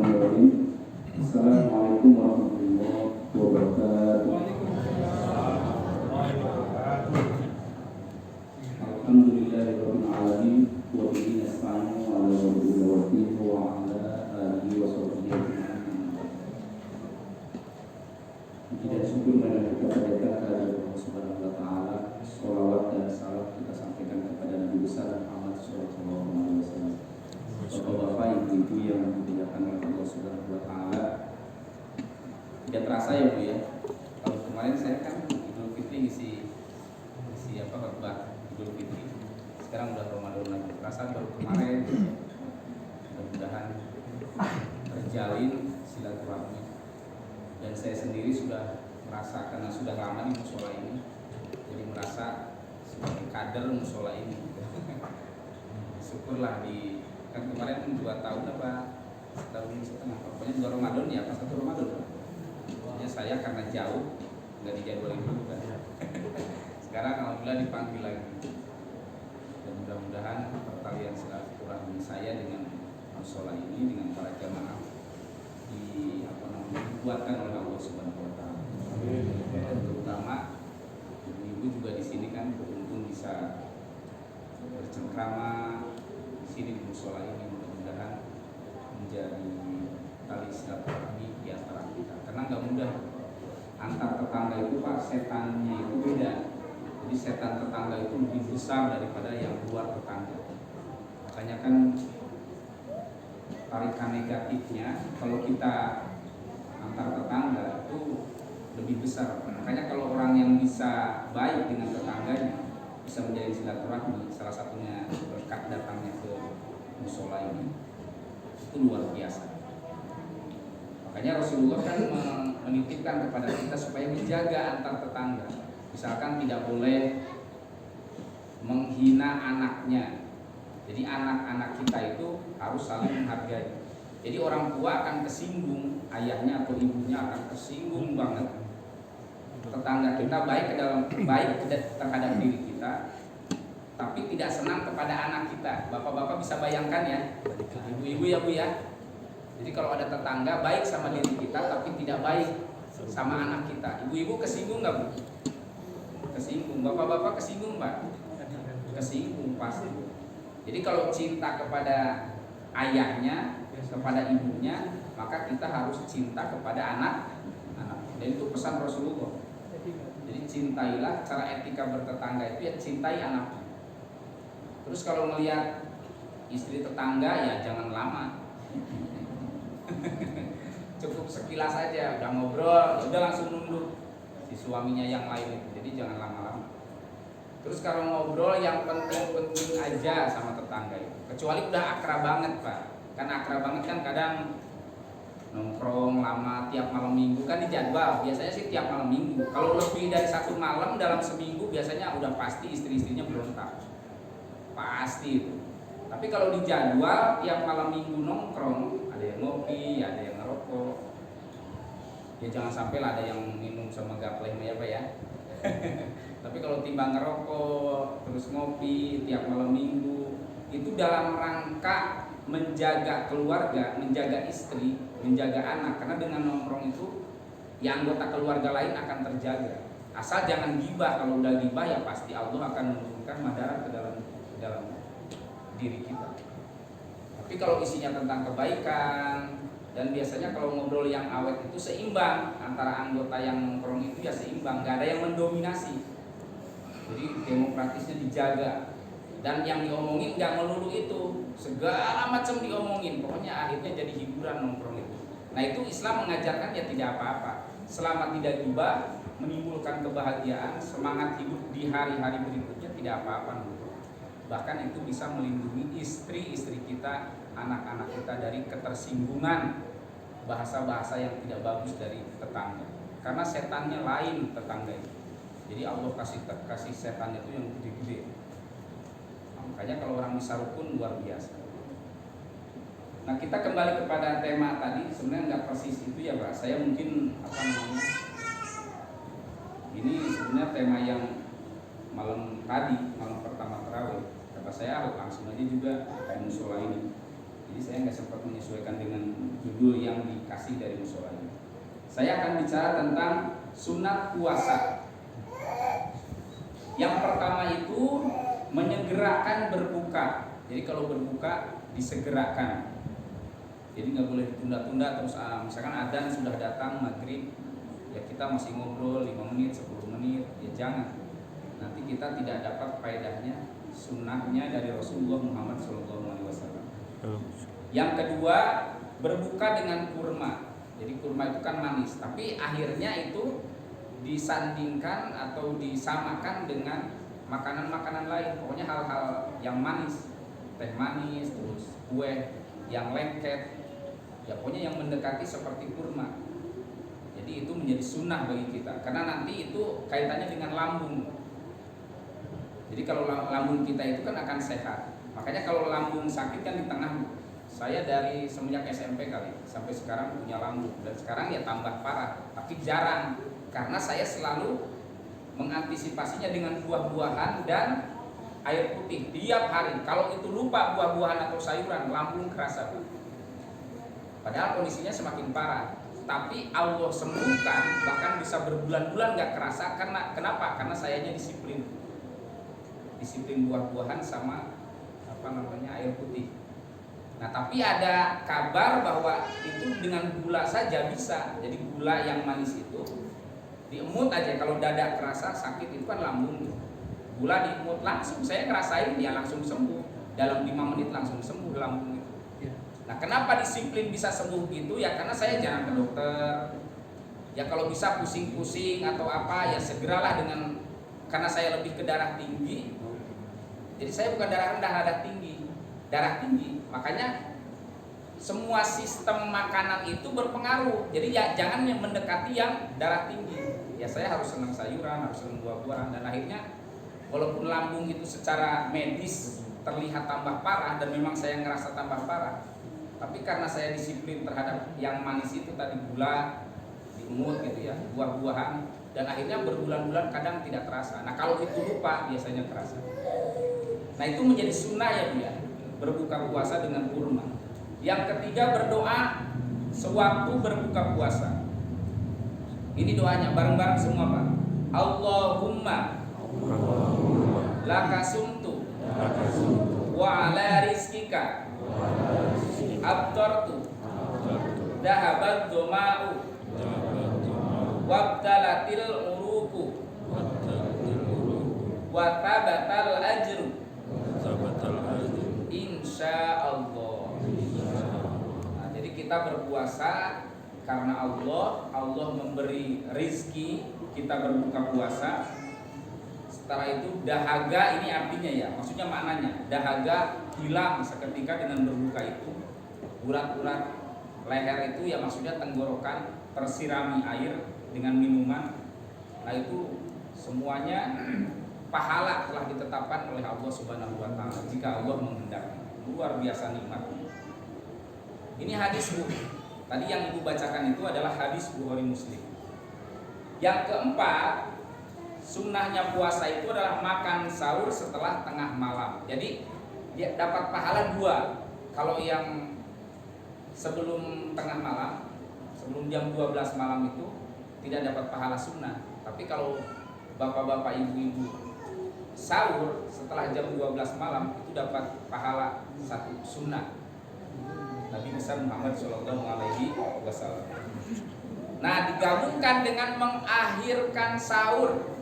Bismillahirrahmanirrahim. Assalamualaikum warahmatullahi wabarakatuh. Alhamdulillahirabbil alamin wa bihi nasta'inu 'ala umuri waddin wa 'ala alihi wa sahbihi ajma'in. Puji dan syukur kita panjatkan kepada Allah Subhanahu wa taala. Shalawat dan salam kita sampaikan kepada Nabi besar Muhammad sallallahu alaihi wasallam. Bapak-bapak, ibu-ibu yang dimuliakan oleh Allah Subhanahu wa taala. Tidak terasa ya Bu ya. Kalau kemarin saya kan Idul Fitri isi apa khotbah Idul Fitri. Sekarang udah Ramadan lagi. Terasa baru kemarin. Mudah-mudahan terjalin silaturahmi. Dan saya sendiri sudah merasa karena sudah lama di musola ini. Jadi merasa sebagai kader musola ini. Syukurlah kan kemarin 2 tahun apa setahun setengah, pokoknya 2 Ramadan ya, pas 1 Ramadan. Jadi saya karena jauh nggak dijadwalin dulu kan. Sekarang alhamdulillah dipanggil lagi. Dan mudah-mudahan pertalian silaturahmi saya dengan musola ini dengan para jamaah dibuatkan oleh Allah Subhanahu wa taala. Dan terutama ibu-ibu juga di sini kan beruntung bisa bercengkrama di sini di musola ini, mudah-mudahan menjadi tali silaturahmi di antara kita. Karena nggak mudah antar tetangga itu Pak, setannya itu beda. Jadi setan tetangga itu lebih besar daripada yang luar tetangga. Makanya kan tarikan negatifnya kalau kita antar tetangga itu lebih besar. Makanya kalau orang yang bisa baik dengan tetangganya bisa menjadi silaturahmi, salah satunya berkat datangnya ke musola ini itu luar biasa. Makanya Rasulullah kan menitipkan kepada kita supaya menjaga antar tetangga. Misalkan tidak boleh menghina anaknya. Jadi anak-anak kita itu harus saling menghargai. Jadi orang tua akan kesinggung, ayahnya atau ibunya akan kesinggung banget. Tetangga kita baik terhadap diri kita, tapi tidak senang kepada anak kita. Bapak-bapak bisa bayangkan ya, ibu-ibu ya Bu ya. Jadi kalau ada tetangga baik sama diri kita, tapi tidak baik sama anak kita, ibu-ibu kesinggung nggak Bu? Kesinggung. Bapak-bapak kesinggung Pak? Kesinggung pasti. Jadi kalau cinta kepada ayahnya, kepada ibunya, maka kita harus cinta kepada anak. Dan itu pesan Rasulullah. Jadi cintailah, cara etika bertetangga itu ya cintai anaknya. Terus kalau melihat istri tetangga ya jangan lama. Cukup sekilas aja, udah ngobrol, ya udah langsung nunduk si suaminya yang lain itu. Jadi jangan lama-lama. Terus kalau ngobrol yang penting-penting aja sama tetangga itu. Kecuali udah akrab banget Pak. Kan akrab banget kan kadang nongkrong lama tiap malam minggu kan dijadwal. Biasanya sih tiap malam minggu. Kalau lebih dari 1 malam dalam seminggu biasanya udah pasti istri-istrinya berontak. Pasti itu. Tapi kalau dijadwal tiap malam minggu nongkrong, ada yang ngopi, ada yang ngerokok. Ya jangan sampai lah ada yang minum sama gapleh ya Pak ya. Tapi kalau timbang ngerokok terus ngopi tiap malam minggu, itu dalam rangka menjaga keluarga, menjaga istri, menjaga anak. Karena dengan nongkrong itu ya anggota keluarga lain akan terjaga. Asal jangan gibah. Kalau udah gibah ya pasti Allah akan menurunkan madarat ke dalam diri kita. Tapi kalau isinya tentang kebaikan, dan biasanya kalau ngobrol yang awet itu seimbang antara anggota yang nongkrong itu ya seimbang, nggak ada yang mendominasi. Jadi demokratisnya dijaga. Dan yang diomongin nggak melulu itu, segala macam diomongin, pokoknya akhirnya jadi hiburan nongkrong itu. Nah itu Islam mengajarkan ya tidak apa-apa, selama tidak gibah, menimbulkan kebahagiaan, semangat hidup di hari-hari berikutnya tidak apa-apa nongkrong. Bahkan itu bisa melindungi istri-istri kita, anak-anak kita dari ketersinggungan bahasa-bahasa yang tidak bagus dari tetangga. Karena setannya lain tetangga itu. Jadi Allah kasih setan itu yang gede-gede. Makanya kalau orang bisa rukun luar biasa. Nah kita kembali kepada tema tadi, sebenarnya nggak persis itu ya Pak. Saya mungkin ini sebenarnya tema yang malam pertama tarawih. Kata saya langsung aja juga kayak musola ini. Jadi saya nggak sempat menyesuaikan dengan judul yang dikasih dari musola. Saya akan bicara tentang sunat puasa. Yang pertama itu menyegerakan berbuka. Jadi kalau berbuka disegerakan. Jadi nggak boleh ditunda-tunda terus misalkan adzan sudah datang maghrib, ya kita masih ngobrol 5 menit, 10 menit, ya jangan. Nanti kita tidak dapat faedahnya sunnahnya dari Rasulullah Muhammad SAW. Yang kedua berbuka dengan kurma. Jadi kurma itu kan manis, tapi akhirnya itu disandingkan atau disamakan dengan makanan-makanan lain. Pokoknya hal-hal yang manis, teh manis, terus kue yang lengket, ya pokoknya yang mendekati seperti kurma. Jadi itu menjadi sunnah bagi kita, karena nanti itu kaitannya dengan lambung. Jadi kalau lambung kita itu kan akan sehat. Makanya kalau lambung sakit kan di tengah. Saya dari semenjak SMP kali sampai sekarang punya lambung, dan sekarang ya tambah parah, tapi jarang karena saya selalu mengantisipasinya dengan buah-buahan dan air putih tiap hari. Kalau itu lupa buah-buahan atau sayuran, lambung kerasa. Padahal kondisinya semakin parah, tapi Allah sembuhkan, bahkan bisa berbulan-bulan gak kerasa. Karena kenapa? Karena sayanya disiplin buah-buahan sama air putih. Nah tapi ada kabar bahwa itu dengan gula saja bisa. Jadi gula yang manis itu diemut aja, kalau dada kerasa sakit itu kan lambung. Gula diemut langsung, saya ngerasain ya langsung sembuh. Dalam 5 menit langsung sembuh lambung itu. Nah kenapa disiplin bisa sembuh gitu? Ya karena saya jarang ke dokter. Ya kalau bisa pusing-pusing atau apa ya segeralah dengan, karena saya lebih ke darah tinggi. Jadi saya bukan darah rendah, darah tinggi. Makanya semua sistem makanan itu berpengaruh. Jadi ya jangan yang mendekati yang darah tinggi. Ya saya harus senang sayuran, harus senang buah-buahan, dan akhirnya walaupun lambung itu secara medis terlihat tambah parah dan memang saya ngerasa tambah parah, tapi karena saya disiplin terhadap yang manis itu tadi, gula diemut gitu ya, buah-buahan, dan akhirnya berbulan-bulan kadang tidak terasa. Nah kalau itu lupa biasanya terasa. Nah itu menjadi sunnah ya Bu ya, berbuka puasa dengan kurma. Yang ketiga berdoa sewaktu berbuka puasa. Ini doanya bareng-bareng semua Pak. Allahumma laka sumtu wa ala rizkika abtartu dahabat doma'u wabtalatil uruku wa tabatal ajru insya Allah. Nah, jadi kita berpuasa karena Allah memberi rizki, kita berbuka puasa. Setelah itu dahaga, ini artinya ya, maksudnya maknanya dahaga hilang seketika dengan berbuka itu. Urat-urat leher itu ya maksudnya tenggorokan tersirami air dengan minuman. Nah itu semuanya pahala telah ditetapkan oleh Allah Subhanahu wa taala jika Allah menghendaki. Luar biasa nikmat. Ini hadis Bu. Tadi yang Ibu bacakan itu adalah hadis Bukhari Muslim. Yang keempat, sunnahnya puasa itu adalah makan sahur setelah tengah malam. Jadi dia dapat pahala 2. Kalau yang sebelum tengah malam, sebelum jam 12 malam itu tidak dapat pahala sunnah. Tapi kalau bapak-bapak ibu-ibu sahur setelah jam 12 malam itu dapat pahala 1 sunnah Nabi besar Muhammad SAW. Nah digabungkan dengan mengakhirkan sahur,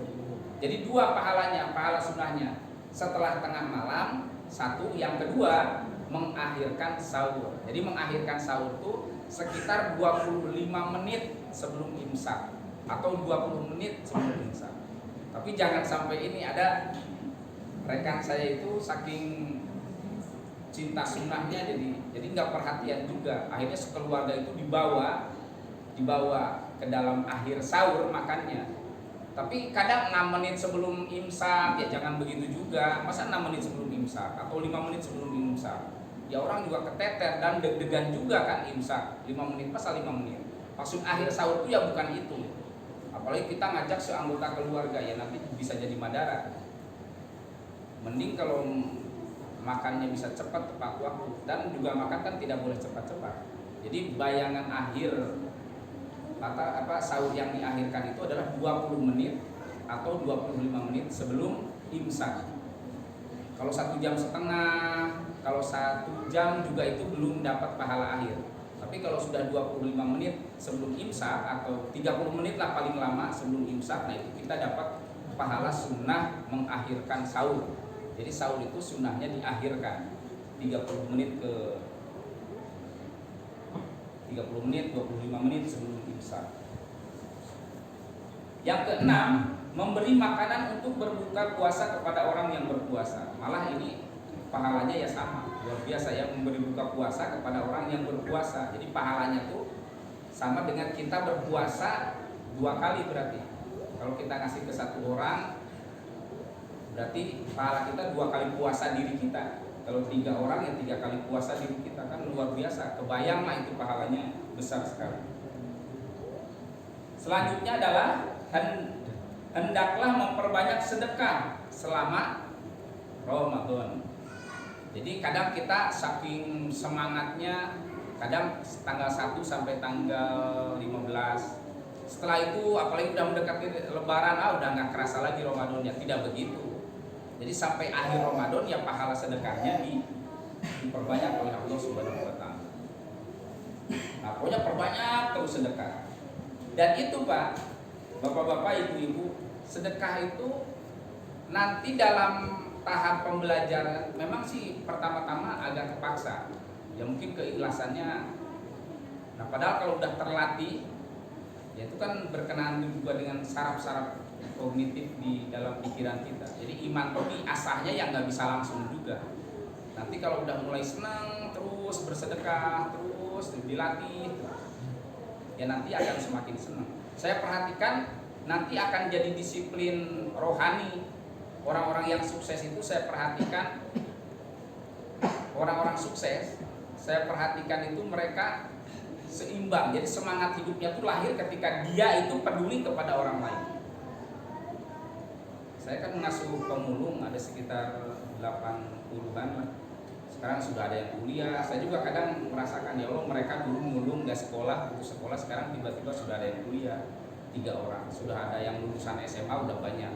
jadi 2 pahalanya, pahala sunnahnya setelah tengah malam 1, yang kedua mengakhirkan sahur. Jadi mengakhirkan sahur itu sekitar 25 menit sebelum imsak atau 20 menit sebelum imsak. Tapi jangan sampai ini, ada rekan saya itu saking cinta sunnahnya jadi nggak perhatian juga. Akhirnya sekeluarga itu dibawa ke dalam akhir sahur makannya. Tapi kadang 6 menit sebelum imsak, ya jangan begitu juga. Masa 6 menit sebelum imsak atau 5 menit sebelum imsak? Ya orang juga keteter dan deg-degan juga kan imsak. 5 menit, masa 5 menit? Maksud akhir sahur itu ya bukan itu. Apalagi kita ngajak seanggota keluarga, ya nanti bisa jadi madara. Mending kalau makannya bisa cepat tepat waktu, dan juga makan kan tidak boleh cepat-cepat. Jadi bayangan akhir sahur yang diakhirkan itu adalah 20 menit atau 25 menit sebelum imsak. Kalau 1,5 jam, kalau 1 jam juga itu belum dapat pahala akhir. Tapi kalau sudah 25 menit sebelum imsak atau 30 menit lah paling lama sebelum imsak, nah itu kita dapat pahala sunnah mengakhirkan sahur. Jadi sahur itu sunnahnya diakhirkan 30 menit 25 menit sebelum imsak. Yang keenam, memberi makanan untuk berbuka puasa kepada orang yang berpuasa. Malah ini pahalanya ya sama, luar biasa ya, memberi buka puasa kepada orang yang berpuasa. Jadi pahalanya tuh sama dengan kita berpuasa 2 kali berarti. Kalau kita ngasih ke 1 orang, berarti pahala kita 2 kali puasa diri kita. Kalau 3 orang ya 3 kali puasa diri kita, kan luar biasa. Kebayanglah itu pahalanya besar sekali. Selanjutnya adalah hendaklah memperbanyak sedekah selama Ramadan. Jadi kadang kita saking semangatnya, kadang tanggal 1 sampai tanggal 15. Setelah itu apalagi udah mendekati lebaran, udah nggak kerasa lagi Ramadannya. Tidak begitu. Jadi sampai akhir Ramadan ya pahala sedekahnya diperbanyak oleh Allah Subhanahu wa taala. Nah, pokoknya perbanyak terus sedekah. Dan itu Pak, Bapak-bapak, Ibu-ibu, sedekah itu nanti dalam tahap pembelajaran memang sih pertama-tama agak kepaksa. Ya mungkin keikhlasannya. Nah, padahal kalau udah terlatih, ya itu kan berkenaan juga dengan saraf-saraf kognitif di dalam pikiran kita. Jadi iman tadi asahnya yang nggak bisa langsung juga. Nanti kalau udah mulai senang terus bersedekah terus dilatih, ya nanti akan semakin senang. Saya perhatikan nanti akan jadi disiplin rohani. Orang-orang yang sukses itu saya perhatikan, orang-orang sukses saya perhatikan itu mereka seimbang. Jadi semangat hidupnya itu lahir ketika dia itu peduli kepada orang lain. Saya kan mengasuh pemulung ada sekitar 80-an lah. Sekarang sudah ada yang kuliah. Saya juga kadang merasakan, ya Allah, mereka dulu mulung gak sekolah, putus sekolah, sekarang tiba-tiba sudah ada yang kuliah 3 orang. Sudah ada yang lulusan SMA udah banyak.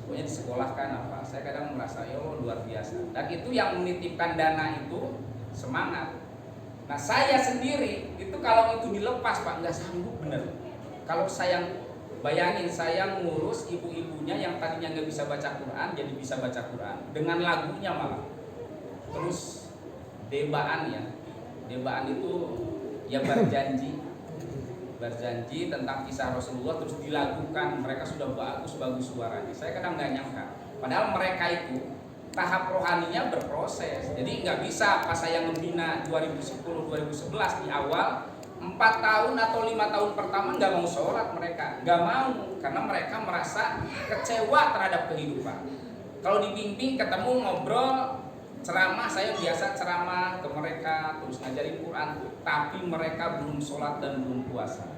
Pokoknya disekolahkan apa. Saya kadang merasa, ya Allah, luar biasa. Dan itu yang menitipkan dana itu semangat. Nah, saya sendiri itu kalau itu dilepas Pak, nggak sanggup bener. Kalau saya bayangin saya ngurus ibu-ibunya yang tadinya nggak bisa baca Quran jadi bisa baca Quran dengan lagunya malah. Terus debaan ya, debaan itu ya berjanji tentang kisah Rasulullah terus dilakukan. Mereka sudah bagus suaranya. Saya kadang nggak nyangka. Padahal mereka itu tahap rohaninya berproses. Jadi nggak bisa pas saya membina 2010-2011 di awal 4 tahun atau 5 tahun pertama nggak mau sholat mereka, nggak mau karena mereka merasa kecewa terhadap kehidupan. Kalau dibimbing ketemu ngobrol ceramah, saya biasa ceramah ke mereka terus ngajarin Quran, tapi mereka belum sholat dan belum puasa.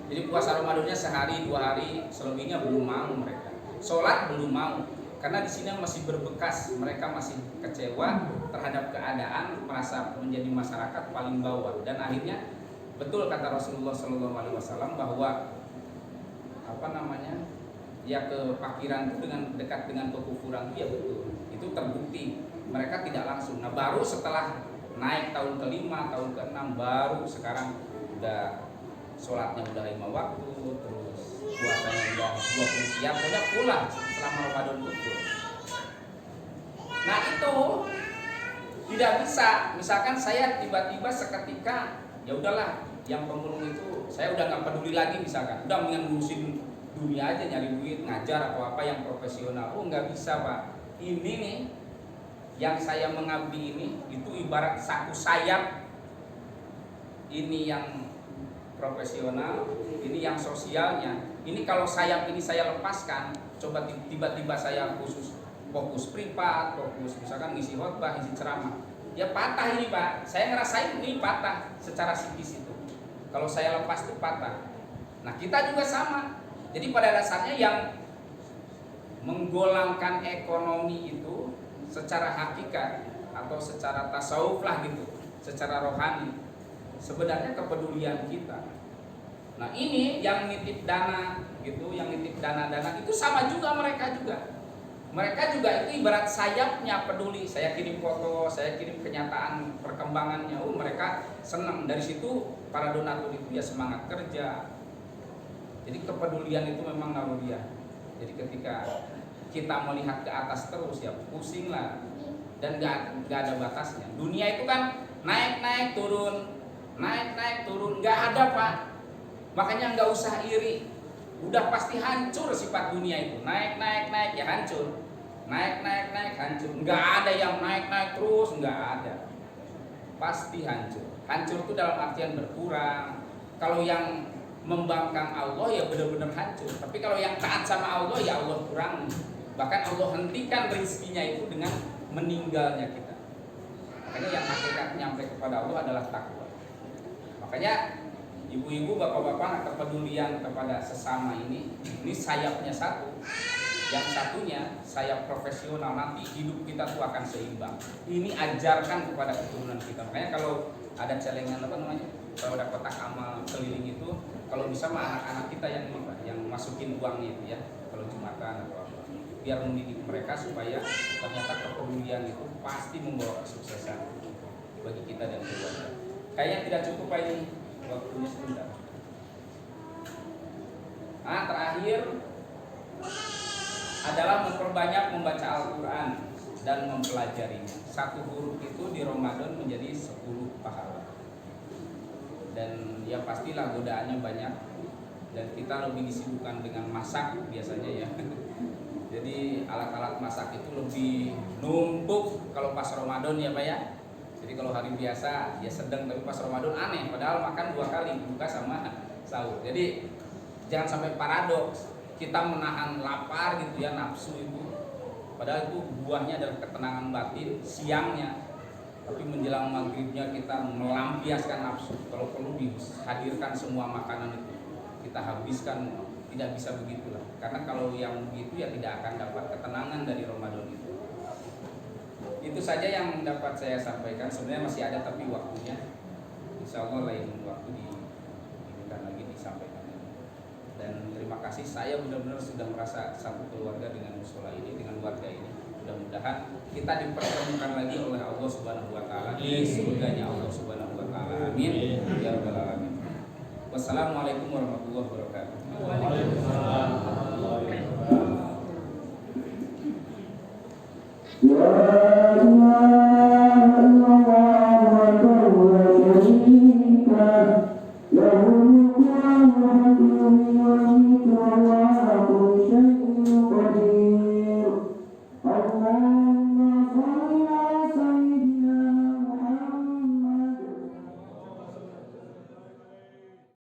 Jadi puasa Ramadannya sehari 2 hari, selebihnya belum mau mereka. Sholat belum mau. Karena di sini masih berbekas, mereka masih kecewa terhadap keadaan, merasa menjadi masyarakat paling bawah. Dan akhirnya betul kata Rasulullah SAW bahwa ya kefakiran itu dengan dekat dengan kekufuran itu ya betul. Itu terbukti. Mereka tidak langsung. Nah, baru setelah naik tahun ke-5, tahun ke-6 baru sekarang udah sholatnya udah 5 waktu, terus puasanya udah 20 siang, udah pulang selama Ramadan betul. Nah, itu tidak bisa. Misalkan saya tiba-tiba seketika ya udahlah, yang pemulung itu saya udah nggak peduli lagi, misalkan udah mendingan ngurusin dunia aja, nyari duit, ngajar atau apa yang profesional. Oh, nggak bisa Pak. Ini nih yang saya mengabdi ini itu ibarat satu sayap. Ini yang profesional, ini yang sosialnya. Ini kalau sayap ini saya lepaskan, coba tiba-tiba saya fokus privat, fokus misalkan ngisi khotbah, ngisi ceramah, ya patah ini Pak. Saya ngerasain ini patah secara psikis itu. Kalau saya lepas itu patah. Nah, kita juga sama. Jadi pada dasarnya yang menggolangkan ekonomi itu secara hakikat atau secara tasawuf lah gitu, secara rohani, sebenarnya kepedulian kita. Nah ini yang nitip dana gitu, yang nitip dana-dana itu sama juga mereka juga. Mereka juga itu ibarat sayapnya peduli. Saya kirim foto, saya kirim kenyataan perkembangannya. Mereka senang. Dari situ para donatur itu ya semangat kerja. Jadi kepedulian itu memang naluriah. Jadi ketika kita melihat ke atas terus ya pusing lah. Dan gak ada batasnya. Dunia itu kan naik turun, naik turun, nggak ada Pak. Makanya nggak usah iri. Udah pasti hancur sifat dunia itu. Naik ya hancur. Naik hancur. Nggak ada yang naik terus, nggak ada. Pasti hancur. Hancur itu dalam artian berkurang. Kalau yang membangkang Allah ya benar-benar hancur. Tapi kalau yang taat sama Allah ya Allah kurangi. Bahkan Allah hentikan rezekinya itu dengan meninggalnya kita. Makanya yang hakikat nyampe kepada Allah adalah takwa. Makanya ibu-ibu, bapak-bapak, kepedulian kepada sesama ini sayapnya satu. Yang satunya sayap profesional, nanti hidup kita tuh akan seimbang. Ini ajarkan kepada keturunan kita. Makanya kalau ada celengan kalau ada kotak amal keliling itu, kalau bisa mah anak-anak kita yang ini Pak, yang masukin uangnya itu ya, kalau Jumatan atau apa. Biar mendidik mereka supaya ternyata kepedulian itu pasti membawa kesuksesan bagi kita dan keluarga. Kayaknya tidak cukup Pak ini waktunya sebentar. Nah terakhir adalah memperbanyak membaca Al-Quran dan mempelajarinya. Satu huruf itu di Ramadan menjadi 10 pahala. Dan ya pastilah godaannya banyak. Dan kita lebih disibukkan dengan masak biasanya ya. Jadi alat-alat masak itu lebih numpuk kalau pas Ramadan ya Pak ya. Jadi kalau hari biasa ya sedang, tapi pas Ramadan aneh. Padahal makan 2 kali, buka sama sahur. Jadi jangan sampai paradoks. Kita menahan lapar gitu ya, nafsu itu. Padahal itu buahnya adalah ketenangan batin siangnya. Tapi menjelang maghribnya kita melampiaskan nafsu. Kalau perlu dihadirkan semua makanan itu, kita habiskan. Tidak bisa begitulah. Karena kalau yang begitu ya tidak akan dapat ketenangan dari Ramadan itu. Itu saja yang dapat saya sampaikan. Sebenarnya masih ada tapi waktunya insya Allah lain waktu diminta lagi disampaikan. Dan terima kasih, saya benar-benar sudah merasa satu keluarga dengan musola ini, dengan warga ini. Mudah-mudahan kita dipertemukan lagi oleh Allah Subhanahu wa taala di surganya Allah Subhanahu wa taala. Amin ya rabbal alamin. Wassalamualaikum warahmatullahi wabarakatuh. Waalaikumsalam warahmatullahi wabarakatuh.